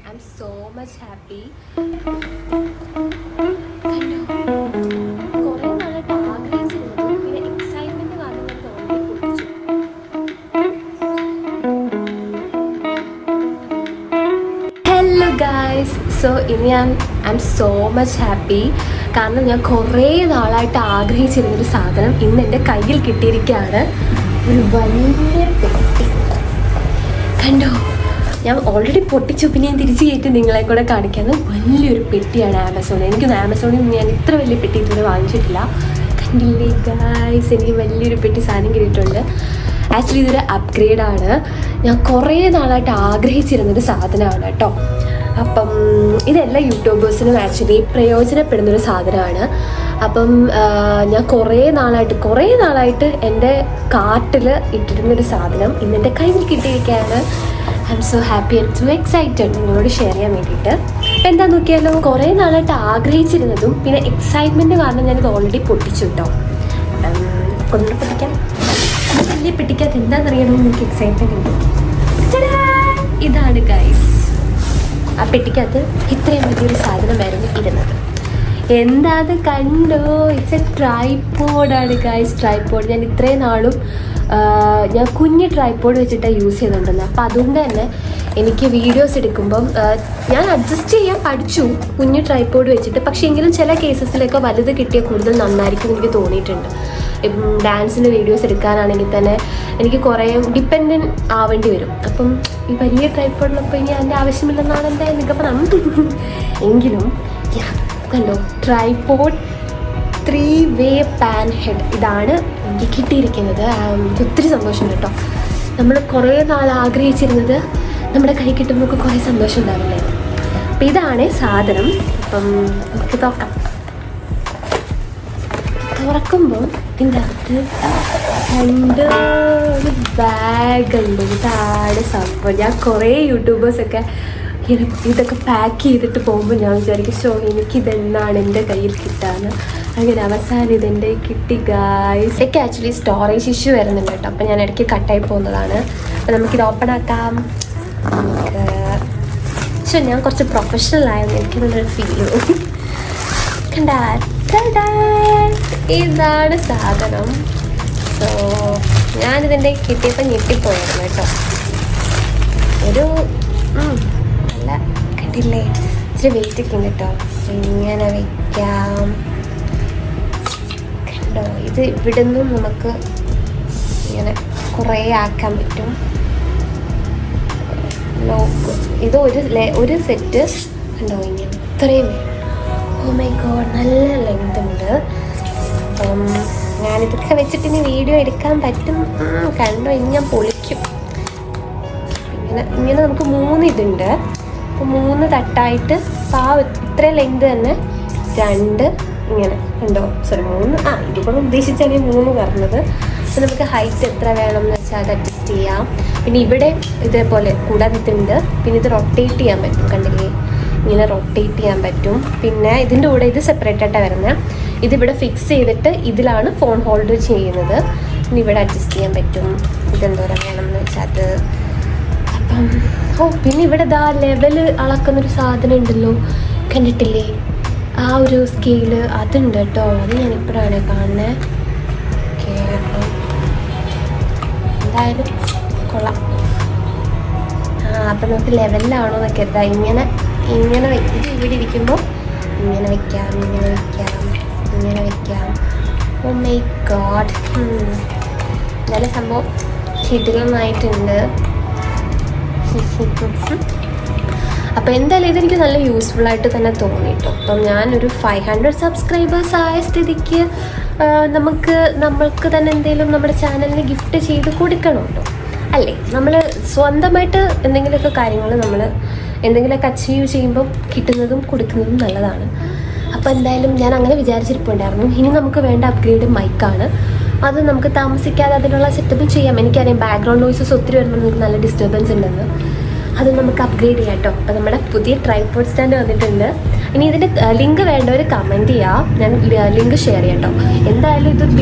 I'm so much happy. കുറേ നാളായിട്ട് ആഗ്രഹിച്ചിരുന്നത് പിന്നെ എക്സൈറ്റ്മെന്റ് കാരണം ഞാൻ ഓൾറെഡി പൊട്ടിച്ചു. ഹലോ ഗായ്സ്, സോ ഇനി I'm so much happy കാരണം ഞാൻ കുറേ നാളായിട്ട് ആഗ്രഹിച്ചിരുന്നൊരു സാധനം ഇന്ന് എൻ്റെ കയ്യിൽ കിട്ടിയിരിക്കുകയാണ്. ഒരു വലിയ പെട്ടി കണ്ടോ. ഞാൻ ഓൾറെഡി പൊട്ടിച്ചു, പിന്നെ ഞാൻ തിരിച്ച് കയറ്റി നിങ്ങളെ കൂടെ കാണിക്കുന്നത്. വലിയൊരു പെട്ടിയാണ് ആമസോണിൽ. എനിക്കൊന്ന് ആമസോണിൽ നിന്ന് ഞാൻ ഇത്ര വലിയ പെട്ടി ഇതുവരെ വാങ്ങിച്ചിട്ടില്ല. കണ്ടില്ലേ ഗായ്സ്, എനിക്ക് വലിയൊരു പെട്ടി സാധനം കിട്ടിയിട്ടുണ്ട്. ആക്ച്വലി ഇതൊരു അപ്ഗ്രേഡാണ്. ഞാൻ കുറേ നാളായിട്ട് ആഗ്രഹിച്ചിരുന്നൊരു സാധനമാണ് കേട്ടോ. അപ്പം ഇതെല്ലാം യൂട്യൂബേഴ്സിനും ആക്ച്വലി പ്രയോജനപ്പെടുന്നൊരു സാധനമാണ്. അപ്പം ഞാൻ കുറേ നാളായിട്ട് എൻ്റെ കാർട്ടിൽ ഇട്ടിരുന്നൊരു സാധനം ഇന്നെൻ്റെ കയ്യിൽ കിട്ടിയിരിക്കുകയാണ്. I am so happy and so excited നിങ്ങളോട് ഷെയർ ചെയ്യാൻ വേണ്ടിയിട്ട്. എന്താ നോക്കിയാലോ, കുറേ നാളായിട്ട് ആഗ്രഹിച്ചിരുന്നതും പിന്നെ എക്സൈറ്റ്മെൻറ്റ് കാരണം ഞാനിത് ഓൾറെഡി പൊട്ടിച്ചു കേട്ടോ. കൊണ്ടു പൊട്ടിക്കാം. വലിയ പെട്ടിക്കകത്ത് എന്താണെന്നറിയണമെന്ന് എനിക്ക് എക്സൈറ്റ്മെൻറ്റ് ഉണ്ട്. ഇതാണ് ഗൈസ്, ആ പെട്ടിക്കകത്ത് ഇത്രയും വലിയൊരു സാധനമായിരുന്നു ഇരുന്നത്. എന്താ അത് കണ്ടോ? ഇറ്റ്സ് എ ട്രൈപോഡാണ് ഗൈസ്. ട്രൈപോഡ് ഞാൻ ഇത്രയും നാളും ഞാൻ കുഞ്ഞ് ട്രൈപോഡ് വെച്ചിട്ടാണ് യൂസ് ചെയ്തുകൊണ്ടിരുന്നത്. അപ്പോൾ അതുകൊണ്ട് തന്നെ എനിക്ക് വീഡിയോസ് എടുക്കുമ്പം ഞാൻ അഡ്ജസ്റ്റ് ചെയ്യാൻ പഠിച്ചു കുഞ്ഞ് ട്രൈപോഡ് വെച്ചിട്ട്. പക്ഷേ എങ്കിലും ചില കേസസിലൊക്കെ വലുത് കിട്ടിയാൽ കൂടുതൽ നന്നായിരിക്കും എനിക്ക് തോന്നിയിട്ടുണ്ട്. ഡാൻസിൻ്റെ വീഡിയോസ് എടുക്കാനാണെങ്കിൽ തന്നെ എനിക്ക് കുറേ ഡിപ്പെൻഡൻറ്റ് ആവേണ്ടി വരും. അപ്പം ഈ വലിയ ട്രൈപോഡിലപ്പോൾ ഇനി അതിൻ്റെ ആവശ്യമില്ലെന്നാണ് എൻ്റെ നിഗമനം. എങ്കിലും കണ്ടോ, ട്രൈപോഡ് 3-way പാൻ ഹെഡ് ഇതാണ് എനിക്ക് കിട്ടിയിരിക്കുന്നത്. എനിക്ക് ഒത്തിരി സന്തോഷം കേട്ടോ. നമ്മൾ കുറേ നാൾ ആഗ്രഹിച്ചിരുന്നത് നമ്മുടെ കൈ കിട്ടുമ്പോൾ കുറേ സന്തോഷം ഉണ്ടാവില്ലേ. അപ്പം ഇതാണ് സാധനം. അപ്പം നമുക്ക് തുറക്കുമ്പോൾ ഇതിൻ്റെ അകത്ത് ഒരു ബാഗുണ്ട്. ഇതാണ് സംഭവം. ഞാൻ കുറേ യൂട്യൂബേഴ്സൊക്കെ ഇതൊക്കെ പാക്ക് ചെയ്തിട്ട് പോകുമ്പോൾ ഞാൻ വിചാരിക്കും, ഷോ എനിക്കിതെന്നാണ് എൻ്റെ കയ്യിൽ കിട്ടാന്ന്. അങ്ങനെ അവസാനം ഇതെൻ്റെ കിട്ടി ഗായ്സ്. എനിക്ക് ആക്ച്വലി സ്റ്റോറേജ് ഇഷ്യൂ വരുന്നുണ്ട് കേട്ടോ. അപ്പോൾ ഞാൻ ഇടയ്ക്ക് കട്ടായി പോകുന്നതാണ്. അപ്പോൾ നമുക്കിത് ഓപ്പൺ ആക്കാം. പക്ഷേ ഞാൻ കുറച്ച് പ്രൊഫഷണൽ ആയെന്ന് എനിക്ക് നല്ലൊരു ഫീൽ കണ്ടാ. ഇതാണ് സാധനം. സോ ഞാനിതിൻ്റെ കിട്ടിയപ്പോൾ ഞെട്ടിപ്പോയായിരുന്നു കേട്ടോ. ഒരു നല്ല കണ്ടില്ലേ, ഇച്ചിരി വെയിറ്റ് ഒക്കെ ഉണ്ട് കേട്ടോ. ഇങ്ങനെ വയ്ക്കാം. കണ്ടോ, ഇത് ഇവിടെ നിന്നും നമുക്ക് ഇങ്ങനെ കുറേ ആക്കാൻ പറ്റും. ലോക്ക് ഇത് ഒരു സെറ്റ് കണ്ടോ, ഇങ്ങനെ ഇത്രയും. ഓ മൈ ഗോഡ്, നല്ല ലെങ്ത് ഉണ്ട്. അപ്പം ഞാനിതൊക്കെ വെച്ചിട്ട് ഇനി വീഡിയോ എടുക്കാൻ പറ്റും. കണ്ടോ, ഇനി ഞാൻ പൊളിക്കും. ഇങ്ങനെ നമുക്ക് 3 ഇതുണ്ട്. അപ്പോൾ 3 തട്ടായിട്ട് ഇത്രയും ലെങ്ത് തന്നെ 2 ഇങ്ങനെ ഉണ്ടോ, സോറി 3 ഇതിപ്പോൾ ഉദ്ദേശിച്ചാണ് 3 പറഞ്ഞത്. അപ്പോൾ നമുക്ക് ഹൈറ്റ് എത്ര വേണം എന്ന് വെച്ചാൽ അത് അഡ്ജസ്റ്റ് ചെയ്യാം. പിന്നെ ഇവിടെ ഇതേപോലെ കൂടാതെ ഇതുണ്ട്. പിന്നെ ഇത് റൊട്ടേറ്റ് ചെയ്യാൻ പറ്റും. കണ്ടില്ലേ, ഇങ്ങനെ റൊട്ടേറ്റ് ചെയ്യാൻ പറ്റും. പിന്നെ ഇതിൻ്റെ കൂടെ ഇത് സെപ്പറേറ്റ് ആയിട്ടാണ് വരുന്നത്. ഇതിവിടെ ഫിക്സ് ചെയ്തിട്ട് ഇതിലാണ് ഫോൺ ഹോൾഡർ ചെയ്യുന്നത്. പിന്നെ ഇവിടെ അഡ്ജസ്റ്റ് ചെയ്യാൻ പറ്റും. ഇതെന്തോരം വേണം എന്ന് വെച്ചാൽ അത്. അപ്പം പിന്നെ ഇവിടെ ലെവല് അളക്കുന്നൊരു സാധനം ഉണ്ടല്ലോ, കണ്ടിട്ടില്ലേ? ആ ഒരു സ്കെയില് അതുണ്ട് കേട്ടോ. അത് ഞാൻ ഇപ്പോഴാണ് കാണുന്നത്. ഓക്കെ, അപ്പം എന്തായാലും കൊള്ളാം. അപ്പം നമുക്ക് ലെവലിലാണോ എന്നൊക്കെ എന്താ ഇങ്ങനെ ഇത് ഇവിടെ ഇരിക്കുമ്പോൾ ഇങ്ങനെ വെക്കാം. ഓ മൈ ഗോഡ്, നല്ല സംഭവം കിടിലമായിട്ടുണ്ട്. അപ്പോൾ എന്തായാലും ഇതെനിക്ക് നല്ല യൂസ്ഫുൾ ആയിട്ട് തന്നെ തോന്നിയിട്ടു. അപ്പം ഞാനൊരു 500 സബ്സ്ക്രൈബേഴ്സ് ആയ സ്ഥിതിക്ക് നമ്മൾക്ക് തന്നെ എന്തെങ്കിലും നമ്മുടെ ചാനലിന് ഗിഫ്റ്റ് ചെയ്ത് കൊടുക്കണമല്ലോ അല്ലേ. നമ്മൾ സ്വന്തമായിട്ട് എന്തെങ്കിലുമൊക്കെ കാര്യങ്ങൾ നമ്മൾ എന്തെങ്കിലുമൊക്കെ അച്ചീവ് ചെയ്യുമ്പോൾ കിട്ടുന്നതും കൊടുക്കുന്നതും നല്ലതാണ്. അപ്പോൾ എന്തായാലും ഞാൻ അങ്ങനെ വിചാരിച്ചിരിപ്പുണ്ടായിരുന്നു. ഇനി നമുക്ക് വേണ്ട അപ്ഗ്രേഡ് മൈക്കാണ്. അത് നമുക്ക് താമസിക്കാതെ അതിനുള്ള സെറ്റപ്പും ചെയ്യാം. എനിക്കറിയാം ബാക്ക്ഗ്രൗണ്ട് നോയ്സസ് ഒത്തിരി വരുമ്പോൾ നിങ്ങൾക്ക് നല്ല ഡിസ്റ്റർബൻസ് ഉണ്ടെന്ന്. അത് നമുക്ക് അപ്ഗ്രേഡ് ചെയ്യാം കേട്ടോ. അപ്പോൾ നമ്മുടെ പുതിയ ട്രൈപോഡ് സ്റ്റാൻഡ് വന്നിട്ടുണ്ട്. ഇനി ഇതിൻ്റെ ലിങ്ക് വേണ്ടവർ കമൻറ്റ് ചെയ്യാം, ഞാൻ ലിങ്ക് ഷെയർ ചെയ്യാം കേട്ടോ. എന്തായാലും ഇതൊരു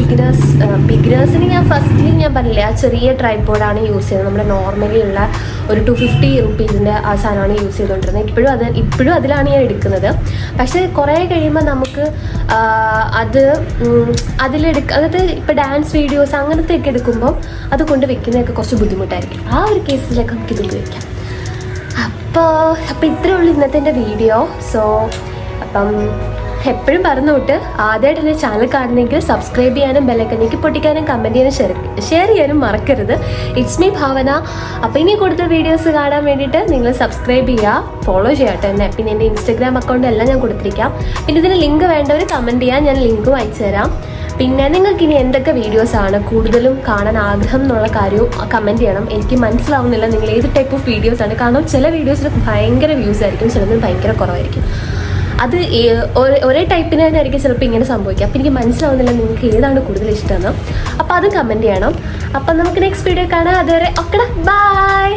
ബിഗിനേഴ്സിന് ഞാൻ ഫസ്റ്റിൽ ഞാൻ പറഞ്ഞില്ലേ ആ ചെറിയ ട്രൈപോഡാണ് യൂസ് ചെയ്യുന്നത്. നമ്മുടെ നോർമലി ഉള്ള ഒരു 250 റുപ്പീസിൻ്റെ ആ സാധനമാണ് യൂസ് ചെയ്തുകൊണ്ടിരുന്നത്. ഇപ്പോഴും അതിലാണ് ഞാൻ എടുക്കുന്നത്. പക്ഷേ കുറേ കഴിയുമ്പോൾ നമുക്ക് അതായത് ഇപ്പോൾ ഡാൻസ് വീഡിയോസ് അങ്ങനത്തെയൊക്കെ എടുക്കുമ്പോൾ അത് കൊണ്ട് വെക്കുന്നതൊക്കെ കുറച്ച് ബുദ്ധിമുട്ടായിരിക്കും. ആ ഒരു കേസിലൊക്കെ നമുക്കിത് ഉപയോഗിക്കാം. അപ്പോൾ ഇത്രയേ ഉള്ളൂ ഇന്നത്തെ എൻ്റെ വീഡിയോ. സോ അപ്പം എപ്പോഴും പറഞ്ഞു തൊട്ട് ആദ്യമായിട്ട് എൻ്റെ ചാനൽ കാണുന്നെങ്കിൽ സബ്സ്ക്രൈബ് ചെയ്യാനും ബെല്ലൈക്കണിലേക്ക് പൊട്ടിക്കാനും കമൻറ്റ് ചെയ്യാനും ഷെയർ ചെയ്യാനും മറക്കരുത്. ഇറ്റ്സ് മീ ഭാവന. അപ്പോൾ ഇനി കൂടുതൽ വീഡിയോസ് കാണാൻ വേണ്ടിയിട്ട് നിങ്ങൾ സബ്സ്ക്രൈബ് ചെയ്യുക, ഫോളോ ചെയ്യാട്ടോ എന്നെ. പിന്നെ എൻ്റെ ഇൻസ്റ്റഗ്രാം അക്കൗണ്ട് എല്ലാം ഞാൻ കൊടുത്തിരിക്കാം. പിന്നെ ഇതിന് ലിങ്ക് വേണ്ടവർ കമൻറ്റ് ചെയ്യാൻ ഞാൻ ലിങ്കും അയച്ചു തരാം. പിന്നെ നിങ്ങൾക്ക് ഇനി എന്തൊക്കെ വീഡിയോസാണ് കൂടുതലും കാണാൻ ആഗ്രഹം എന്നുള്ള കാര്യവും കമൻറ്റ് ചെയ്യണം. എനിക്ക് മനസ്സിലാവുന്നില്ല നിങ്ങൾ ഏത് ടൈപ്പ് ഓഫ് വീഡിയോസാണ്. കാരണം ചില വീഡിയോസിൽ ഭയങ്കര വ്യൂസ് ആയിരിക്കും, ചിലതിന് ഭയങ്കര കുറവായിരിക്കും. അത് ഒരേ ടൈപ്പിന് തന്നെ ആയിരിക്കും ചിലപ്പോൾ ഇങ്ങനെ സംഭവിക്കുക. അപ്പോൾ എനിക്ക് മനസ്സിലാവുന്നില്ല നിങ്ങൾക്ക് ഏതാണ് കൂടുതൽ ഇഷ്ടമെന്ന്. അപ്പോൾ അതും കമൻറ്റ് ചെയ്യണം. അപ്പം നമുക്ക് നെക്സ്റ്റ് വീഡിയോ കാണാം. അതുവരെ ഓക്കെടാ, ബൈ.